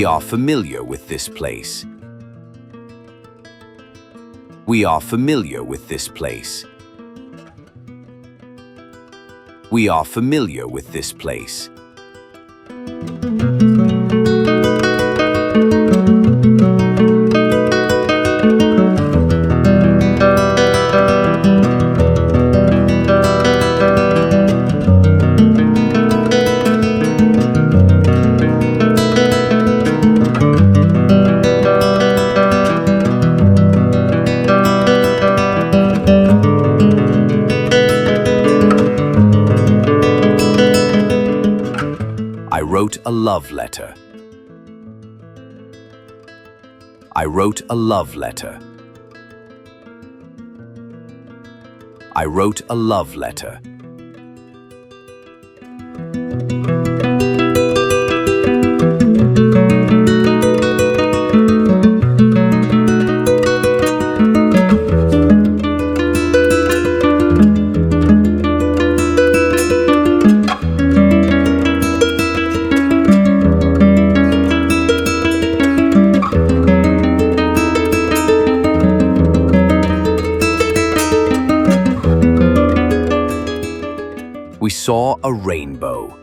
We are familiar with this place. We are familiar with this place. We are familiar with this place. I wrote a love letter. I wrote a love letter. I wrote a love letter. We saw a rainbow.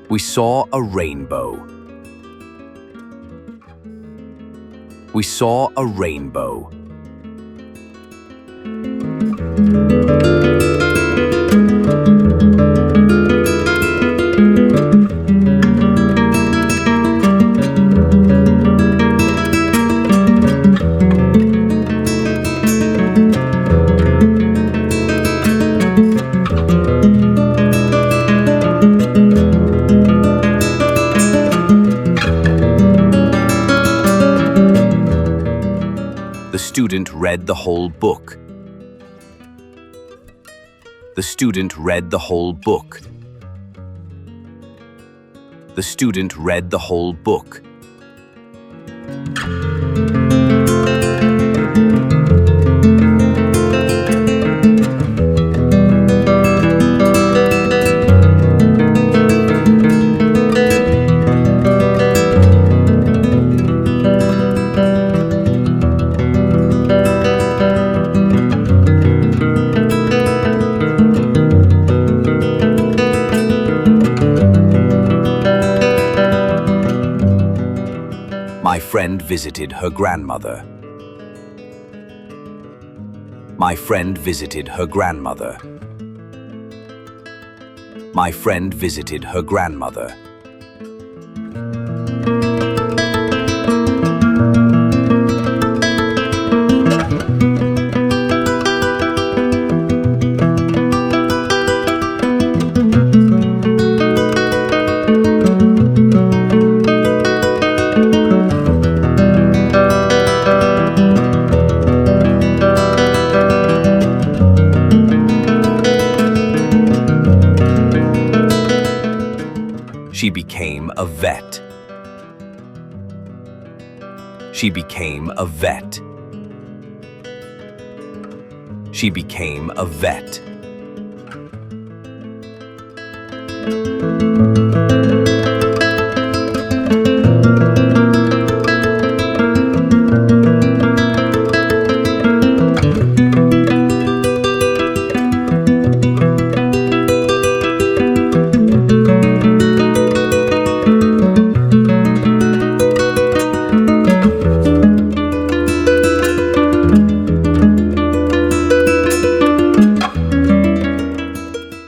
We saw a rainbow. We saw a rainbow. The student read the whole book. The student read the whole book. The student read the whole book. My friend visited her grandmother. My friend visited her grandmother. My friend visited her grandmother. She became a vet. She became a vet. She became a vet.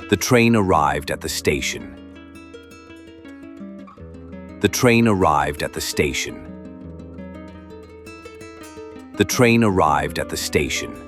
The train arrived at the station. The train arrived at the station. The train arrived at the station.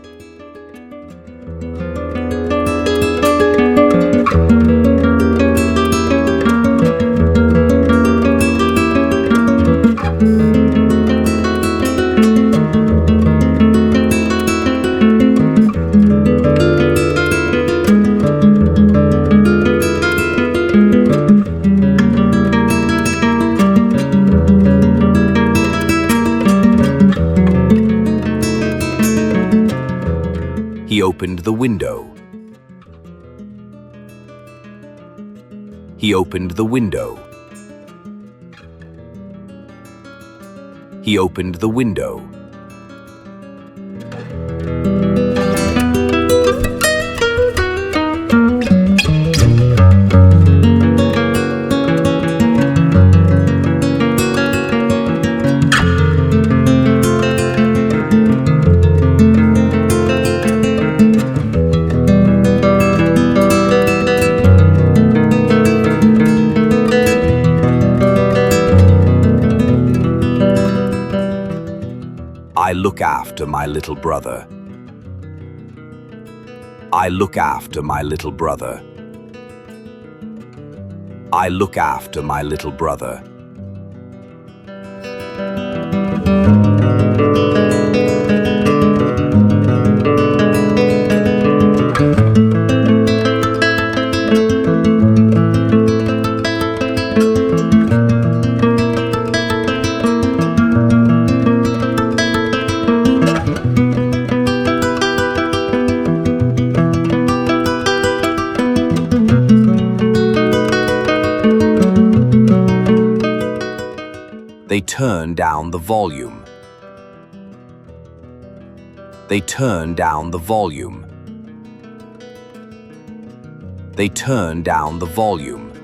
He opened the window. He opened the window. He opened the window. I look after my little brother. I look after my little brother. I look after my little brother. They turn down the volume. They turn down the volume. They turn down the volume.